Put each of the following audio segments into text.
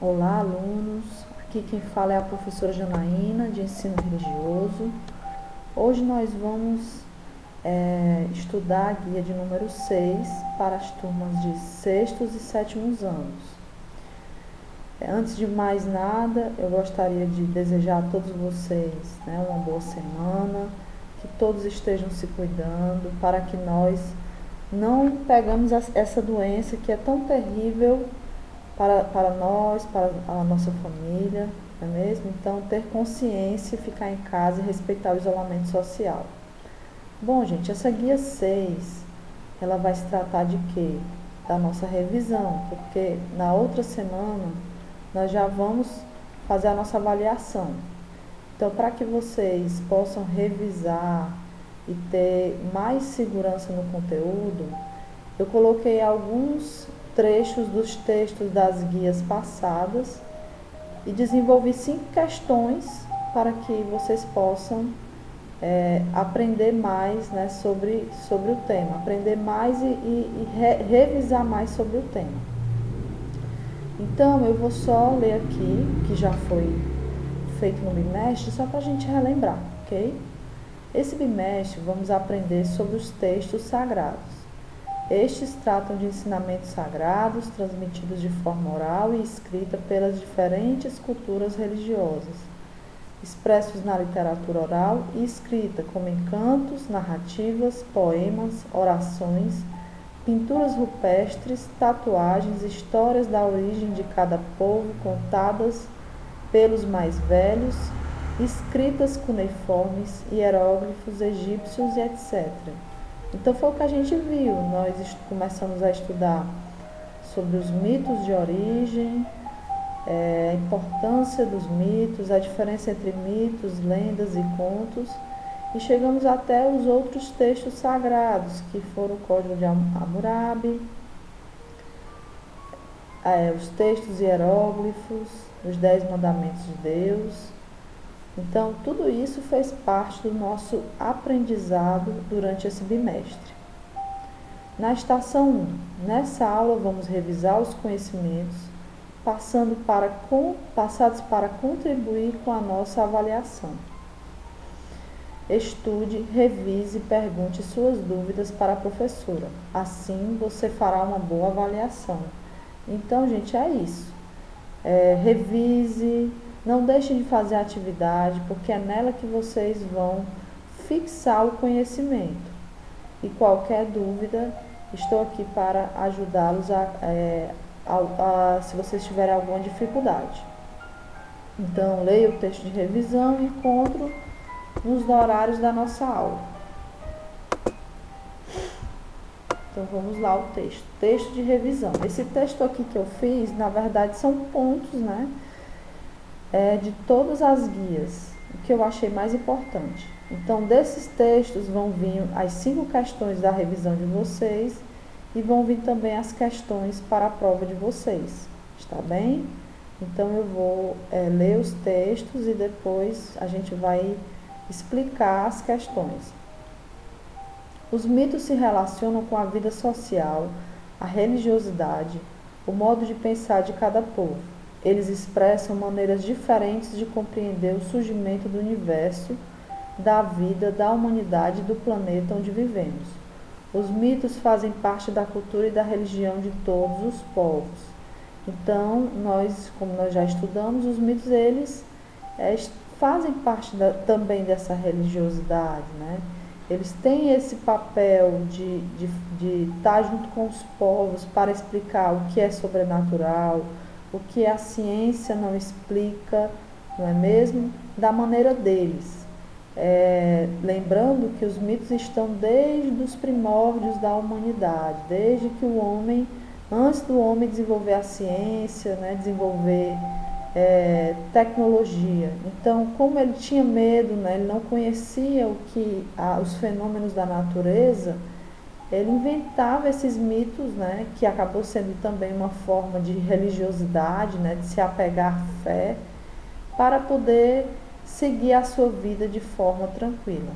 Olá, alunos. Aqui quem fala é a professora Janaína, de Ensino Religioso. Hoje nós vamos estudar a guia de número 6 para as turmas de sextos e sétimos anos. Antes de mais nada, eu gostaria de desejar a todos vocês, uma boa semana, que todos estejam se cuidando, para que nós não pegamos essa doença que é tão terrível para nós, para a nossa família, não é mesmo? Então, ter consciência, ficar em casa e respeitar o isolamento social. Bom, gente, essa guia 6, ela vai se tratar de quê? Da nossa revisão, porque na outra semana nós já vamos fazer a nossa avaliação. Então, para que vocês possam revisar e ter mais segurança no conteúdo, eu coloquei alguns trechos dos textos das guias passadas e desenvolvi 5 questões para que vocês possam aprender mais sobre o tema, aprender mais e revisar mais sobre o tema. Então, eu vou só ler aqui, que já foi feito no bimestre, só para a gente relembrar, ok? Esse bimestre vamos aprender sobre os textos sagrados. Estes tratam de ensinamentos sagrados transmitidos de forma oral e escrita pelas diferentes culturas religiosas, expressos na literatura oral e escrita, como em cantos, narrativas, poemas, orações, pinturas rupestres, tatuagens, histórias da origem de cada povo contadas pelos mais velhos, escritas cuneiformes, hieróglifos egípcios e etc. Então foi o que a gente viu, nós começamos a estudar sobre os mitos de origem, a importância dos mitos, a diferença entre mitos, lendas e contos, e chegamos até os outros textos sagrados, que foram o Código de Hammurabi, os textos hieróglifos, os 10 mandamentos de Deus. Então, tudo isso fez parte do nosso aprendizado durante esse bimestre. Na estação 1, nessa aula vamos revisar os conhecimentos passados para contribuir com a nossa avaliação. Estude, revise e pergunte suas dúvidas para a professora. Assim, você fará uma boa avaliação. Então, gente, é isso. Revise. Não deixem de fazer a atividade, porque é nela que vocês vão fixar o conhecimento. E qualquer dúvida, estou aqui para ajudá-los se vocês tiverem alguma dificuldade. Então, leia o texto de revisão e encontro nos horários da nossa aula. Então, vamos lá ao texto. Texto de revisão. Esse texto aqui que eu fiz, na verdade, são pontos, de todas as guias, o que eu achei mais importante. Então, desses textos vão vir as 5 questões da revisão de vocês e vão vir também as questões para a prova de vocês, está bem? Então, eu vou ler os textos e depois a gente vai explicar as questões. Os mitos se relacionam com a vida social, a religiosidade, o modo de pensar de cada povo. Eles expressam maneiras diferentes de compreender o surgimento do universo, da vida, da humanidade e do planeta onde vivemos. Os mitos fazem parte da cultura e da religião de todos os povos. Então, como nós já estudamos, os mitos, eles fazem parte também dessa religiosidade, Eles têm esse papel de estar junto com os povos para explicar o que é sobrenatural, o que a ciência não explica, não é mesmo? Da maneira deles. Lembrando que os mitos estão desde os primórdios da humanidade, desde que o homem, antes do homem desenvolver a ciência, desenvolver tecnologia. Então, como ele tinha medo, ele não conhecia os fenômenos da natureza, ele inventava esses mitos, que acabou sendo também uma forma de religiosidade, de se apegar à fé, para poder seguir a sua vida de forma tranquila.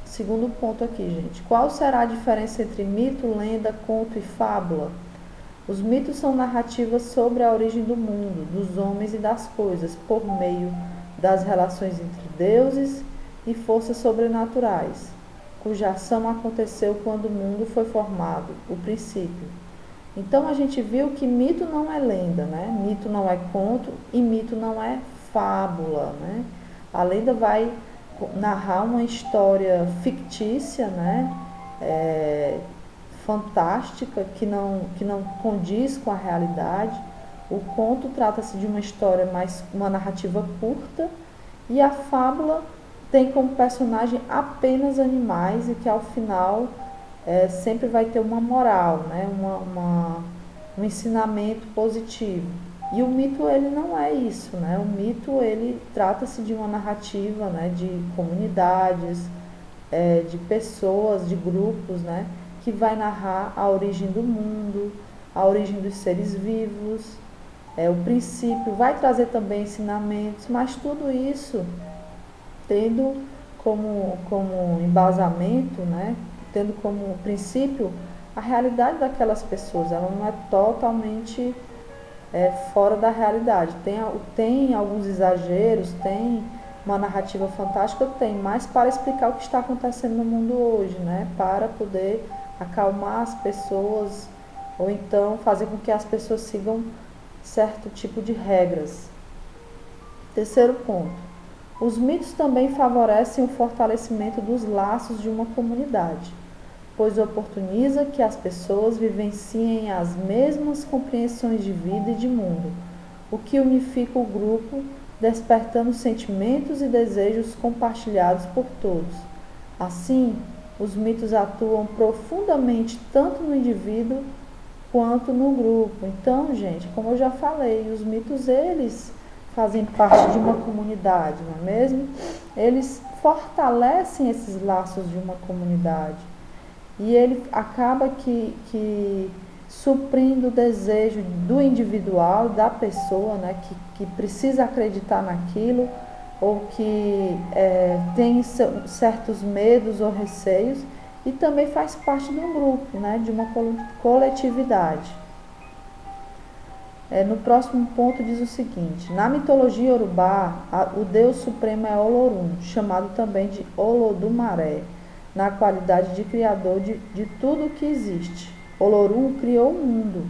Segundo ponto aqui, gente. Qual será a diferença entre mito, lenda, conto e fábula? Os mitos são narrativas sobre a origem do mundo, dos homens e das coisas, por meio das relações entre deuses e forças sobrenaturais, cuja ação aconteceu quando o mundo foi formado, o princípio. Então a gente viu que mito não é lenda, né? Mito não é conto e mito não é fábula, né? A lenda vai narrar uma história fictícia, né? Fantástica, que não condiz com a realidade. O conto trata-se de uma história uma narrativa curta, e a fábula tem como personagem apenas animais e que ao final sempre vai ter uma moral, né? Um ensinamento positivo. E o mito ele não é isso, né? O mito ele trata-se de uma narrativa, né? De comunidades, de pessoas, de grupos, né? Que vai narrar a origem do mundo, a origem dos seres vivos, o princípio, vai trazer também ensinamentos, mas tudo isso tendo como embasamento, né? Tendo como princípio a realidade daquelas pessoas. Ela não é totalmente fora da realidade. Tem alguns exageros, tem uma narrativa fantástica, tem, mas para explicar o que está acontecendo no mundo hoje, né? Para poder acalmar as pessoas, ou então fazer com que as pessoas sigam certo tipo de regras. Terceiro ponto. Os mitos também favorecem o fortalecimento dos laços de uma comunidade, pois oportuniza que as pessoas vivenciem as mesmas compreensões de vida e de mundo, o que unifica o grupo, despertando sentimentos e desejos compartilhados por todos. Assim, os mitos atuam profundamente tanto no indivíduo quanto no grupo. Então, gente, como eu já falei, os mitos eles fazem parte de uma comunidade, não é mesmo? Eles fortalecem esses laços de uma comunidade. E ele acaba que suprindo o desejo do individual, da pessoa, né, que precisa acreditar naquilo, ou que tem certos medos ou receios, e também faz parte de um grupo, né, de uma coletividade. No próximo ponto diz o seguinte: na mitologia iorubá, o deus supremo é Olorum, chamado também de Olodumare, na qualidade de criador de tudo o que existe. Olorum criou o mundo,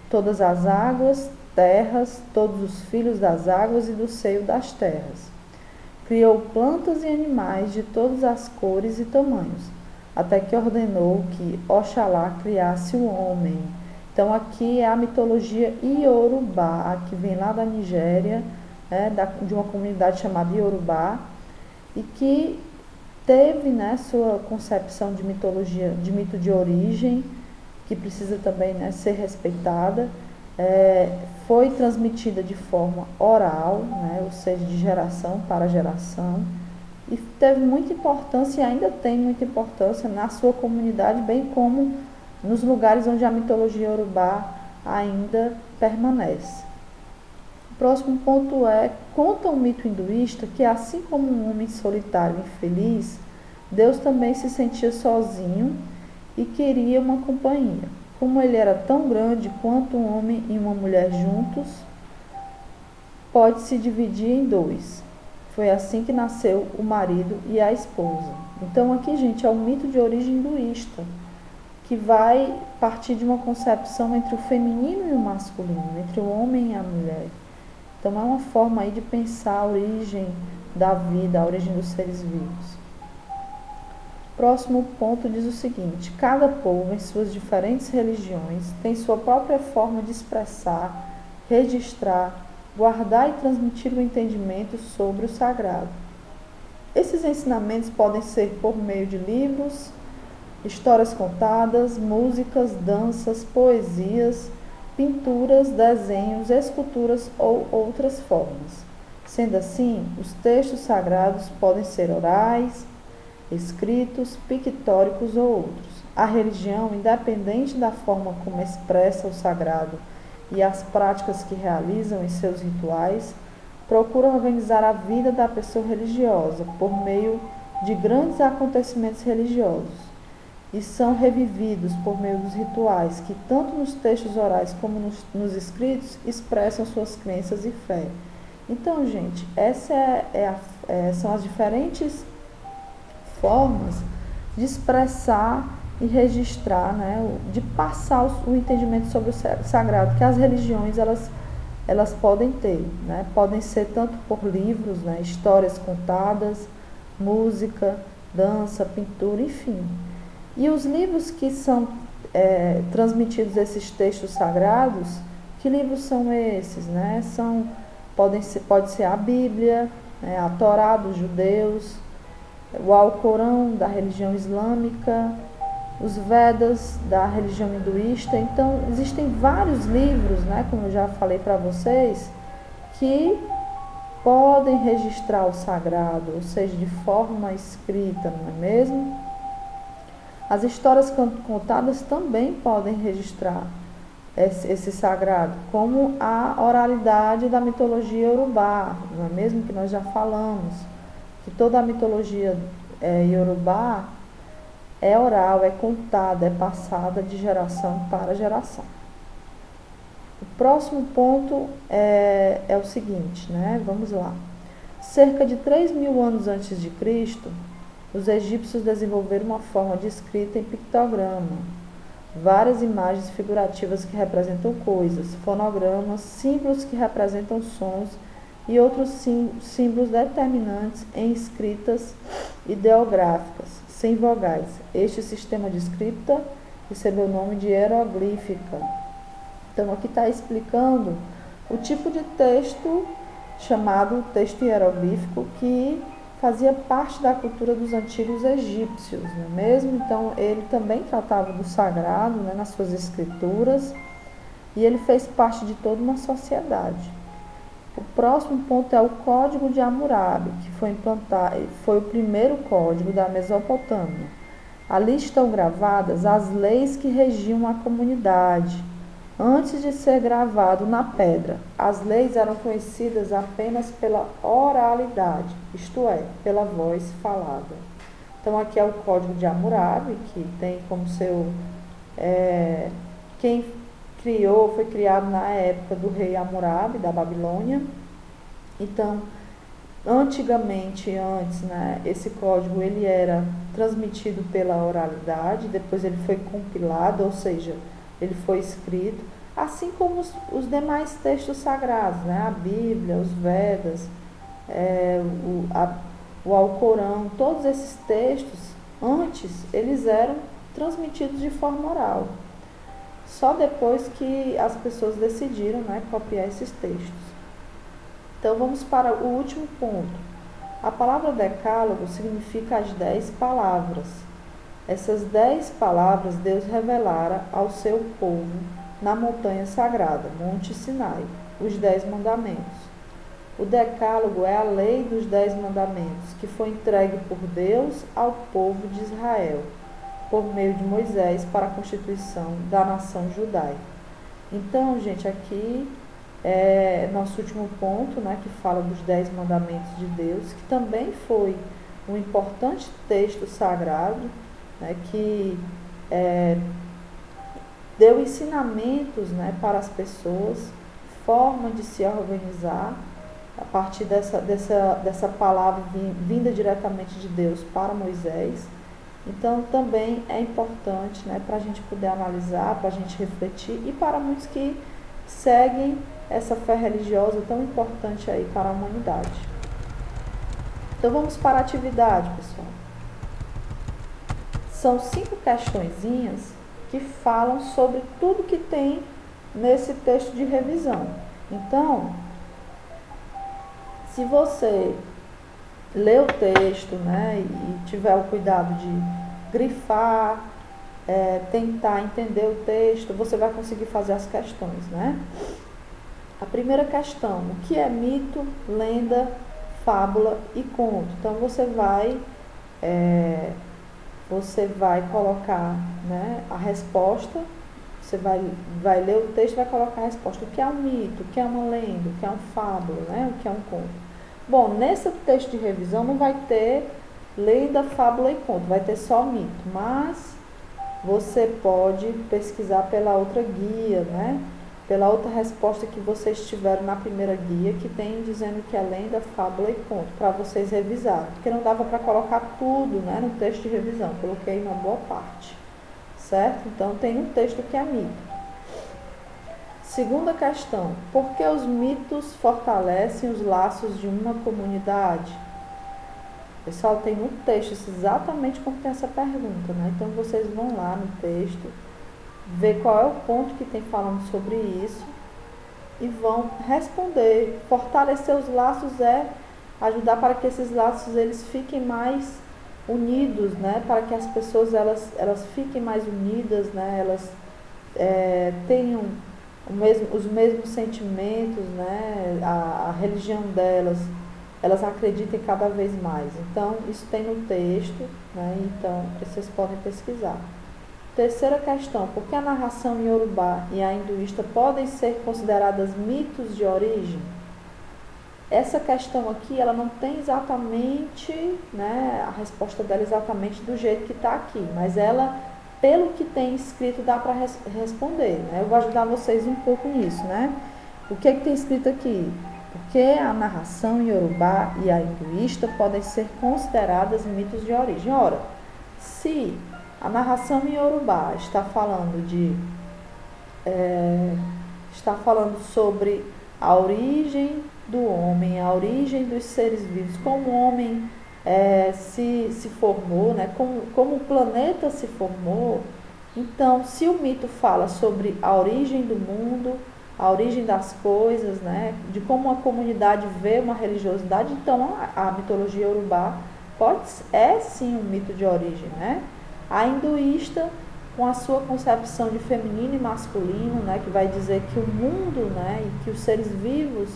todas as águas, terras, todos os filhos das águas e do seio das terras. Criou plantas e animais de todas as cores e tamanhos, até que ordenou que Oxalá criasse o homem. Então aqui é a mitologia iorubá, que vem lá da Nigéria, de uma comunidade chamada Iorubá, e que teve, né, sua concepção de mitologia, de mito de origem, que precisa também, né, ser respeitada. Foi transmitida de forma oral, né, ou seja, de geração para geração, e teve muita importância e ainda tem muita importância na sua comunidade, bem como nos lugares onde a mitologia iorubá ainda permanece. O próximo ponto conta o mito hinduísta que, assim como um homem solitário e infeliz, Deus também se sentia sozinho e queria uma companhia. Como ele era tão grande quanto um homem e uma mulher juntos, pode se dividir em dois. Foi assim que nasceu o marido e a esposa. Então aqui, gente, é um mito de origem hinduísta, que vai partir de uma concepção entre o feminino e o masculino, entre o homem e a mulher. Então é uma forma aí de pensar a origem da vida, a origem dos seres vivos. Próximo ponto diz o seguinte: cada povo, em suas diferentes religiões, tem sua própria forma de expressar, registrar, guardar e transmitir o entendimento sobre o sagrado. Esses ensinamentos podem ser por meio de livros, histórias contadas, músicas, danças, poesias, pinturas, desenhos, esculturas ou outras formas. Sendo assim, os textos sagrados podem ser orais, escritos, pictóricos ou outros. A religião, independente da forma como expressa o sagrado e as práticas que realizam em seus rituais, procura organizar a vida da pessoa religiosa por meio de grandes acontecimentos religiosos. e são revividos por meio dos rituais que, tanto nos textos orais como nos escritos, expressam suas crenças e fé. Então, gente, são as diferentes formas de expressar e registrar, né, de passar o entendimento sobre o sagrado que as religiões elas podem ter, né? Podem ser tanto por livros, né, histórias contadas, música, dança, pintura, enfim. E os livros que são transmitidos esses textos sagrados, que livros são esses, né? Pode ser a Bíblia, né, a Torá dos judeus, o Alcorão da religião islâmica, os Vedas da religião hinduísta. Então, existem vários livros, né, como eu já falei para vocês, que podem registrar o sagrado, ou seja, de forma escrita, não é mesmo? As histórias contadas também podem registrar esse sagrado, como a oralidade da mitologia iorubá, não é mesmo, que nós já falamos, que toda a mitologia iorubá é oral, é contada, é passada de geração para geração. O próximo ponto é o seguinte, né? Vamos lá. Cerca de 3.000 anos antes de Cristo, os egípcios desenvolveram uma forma de escrita em pictograma, várias imagens figurativas que representam coisas, fonogramas, símbolos que representam sons e outros símbolos determinantes em escritas ideográficas, sem vogais. Este sistema de escrita recebeu o nome de hieroglífica. Então, aqui está explicando o tipo de texto chamado texto hieroglífico, que fazia parte da cultura dos antigos egípcios, não é mesmo? Então, ele também tratava do sagrado, né, nas suas escrituras, e ele fez parte de toda uma sociedade. O próximo ponto é o Código de Hammurabi, que foi o primeiro código da Mesopotâmia. Ali estão gravadas as leis que regiam a comunidade. Antes de ser gravado na pedra, as leis eram conhecidas apenas pela oralidade, isto é, pela voz falada. Então, aqui é o Código de Hammurabi, que tem como seu... quem foi criado na época do rei Hammurabi, da Babilônia. Então, antes, né, esse código ele era transmitido pela oralidade, depois ele foi compilado, ou seja, ele foi escrito, assim como os demais textos sagrados, né? A Bíblia, os Vedas, o Alcorão, todos esses textos, antes, eles eram transmitidos de forma oral. Só depois que as pessoas decidiram, né, copiar esses textos. Então, vamos para o último ponto. A palavra decálogo significa as 10 palavras. Essas 10 palavras Deus revelara ao seu povo na montanha sagrada, Monte Sinai, os 10 mandamentos. O decálogo é a lei dos 10 mandamentos, que foi entregue por Deus ao povo de Israel, por meio de Moisés, para a constituição da nação judaica. Então, gente, aqui é nosso último ponto, né, que fala dos 10 mandamentos de Deus, que também foi um importante texto sagrado, né, que deu ensinamentos, né, para as pessoas, forma de se organizar a partir dessa palavra vinda diretamente de Deus para Moisés. Então, também é importante, né, para a gente poder analisar, para a gente refletir, e para muitos que seguem essa fé religiosa tão importante aí para a humanidade. Então, vamos para a atividade, pessoal. São 5 questõezinhas que falam sobre tudo que tem nesse texto de revisão. Então, se você ler o texto, né, e tiver o cuidado de grifar, tentar entender o texto, você vai conseguir fazer as questões, né? A primeira questão: o que é mito, lenda, fábula e conto? Então, você vai colocar, né, a resposta, você vai ler o texto e vai colocar a resposta. O que é um mito, o que é uma lenda, o que é uma fábula, né, o que é um conto? Bom, nesse texto de revisão não vai ter lenda, fábula e conto, vai ter só mito, mas você pode pesquisar pela outra guia, né? Pela outra resposta que vocês tiveram na primeira guia, que tem dizendo que é lenda, fábula e conto, para vocês revisarem. Porque não dava para colocar tudo, né, no texto de revisão, coloquei uma boa parte, certo? Então tem um texto que é mito. Segunda questão, por que os mitos fortalecem os laços de uma comunidade? Pessoal, tem no texto exatamente como tem essa pergunta, né? Então vocês vão lá no texto, ver qual é o ponto que tem falando sobre isso e vão responder. Fortalecer os laços é ajudar para que esses laços eles fiquem mais unidos, né? Para que as pessoas elas fiquem mais unidas, né? Elas tenham os mesmos sentimentos, né? A religião delas, elas acreditem cada vez mais. Então, isso tem no texto, né? Então, vocês podem pesquisar. Terceira questão, por que a narração iorubá e a hinduísta podem ser consideradas mitos de origem? Essa questão aqui, ela não tem exatamente, né, a resposta dela exatamente do jeito que está aqui, mas ela, pelo que tem escrito, dá para responder, né? Eu vou ajudar vocês um pouco nisso, né? O que tem escrito aqui? Porque a narração iorubá e a hinduísta podem ser consideradas mitos de origem. Ora, se a narração em iorubá está falando sobre a origem do homem, a origem dos seres vivos, como o homem se formou, né? Como o planeta se formou. Então, se o mito fala sobre a origem do mundo, a origem das coisas, né? De como uma comunidade vê uma religiosidade, então a mitologia iorubá é sim um mito de origem, né? A hinduísta, com a sua concepção de feminino e masculino, né, que vai dizer que o mundo, né, e que os seres vivos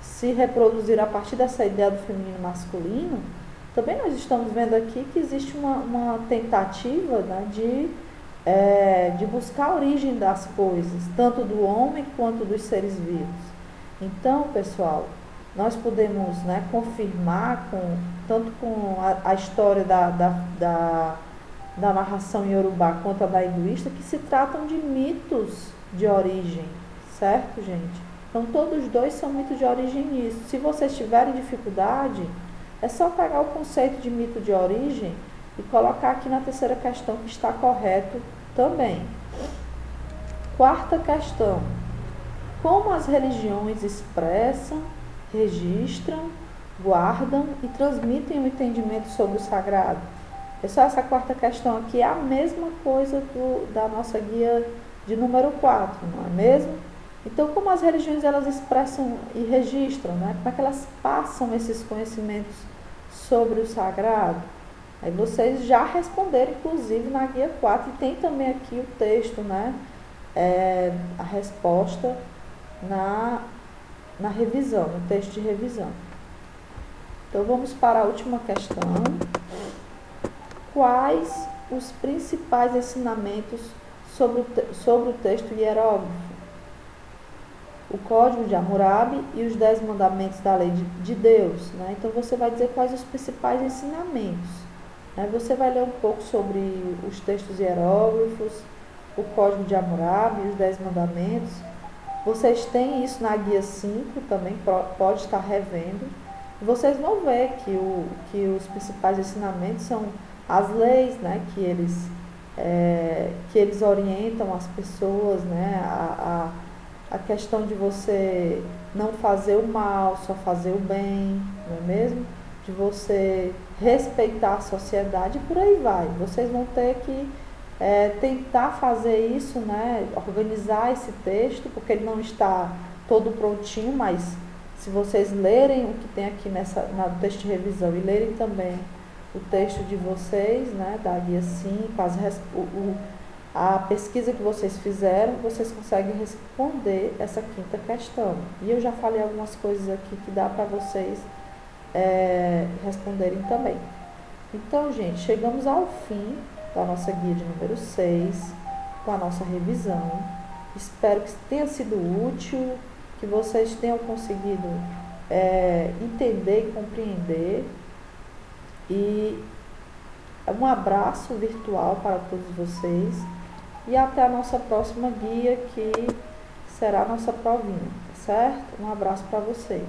se reproduzirão a partir dessa ideia do feminino e masculino, também nós estamos vendo aqui que existe uma tentativa, né, de buscar a origem das coisas, tanto do homem quanto dos seres vivos. Então, pessoal, nós podemos, né, confirmar tanto com a história da narração iorubá quanto a da hinduísta, que se tratam de mitos de origem, certo, gente? Então, todos dois são mitos de origem nisso. Se vocês tiverem dificuldade, é só pegar o conceito de mito de origem e colocar aqui na terceira questão, que está correto também. Quarta questão, como as religiões expressam, registram, guardam e transmitem o entendimento sobre o sagrado? Pessoal, essa quarta questão aqui é a mesma coisa da nossa guia de número 4, não é mesmo? Então, como as religiões elas expressam e registram, né? Como é que elas passam esses conhecimentos sobre o sagrado? Aí vocês já responderam, inclusive, na guia 4, e tem também aqui o texto, né? A resposta na revisão, no texto de revisão. Então, vamos para a última questão. Quais os principais ensinamentos sobre o texto hierógrafo? O Código de Hammurabi e os 10 mandamentos da lei de Deus, né? Então você vai dizer quais os principais ensinamentos, né? Você vai ler um pouco sobre os textos hierógrafos, o Código de Hammurabi e os 10 mandamentos. Vocês têm isso na guia 5, também pode estar revendo. Vocês vão ver que os principais ensinamentos são as leis, né, que eles orientam as pessoas, né, a questão de você não fazer o mal, só fazer o bem, não é mesmo? De você respeitar a sociedade e por aí vai. Vocês vão ter que tentar fazer isso, né, organizar esse texto, porque ele não está todo prontinho, mas se vocês lerem o que tem aqui no texto de revisão e lerem também o texto de vocês, né, da guia 5, a pesquisa que vocês fizeram, vocês conseguem responder essa quinta questão. E eu já falei algumas coisas aqui que dá para vocês responderem também. Então, gente, chegamos ao fim da nossa guia de número 6, com a nossa revisão. Espero que tenha sido útil, que vocês tenham conseguido entender e compreender. E Um abraço virtual para todos vocês e até a nossa próxima guia, que será a nossa provinha, tá certo? Um abraço para vocês.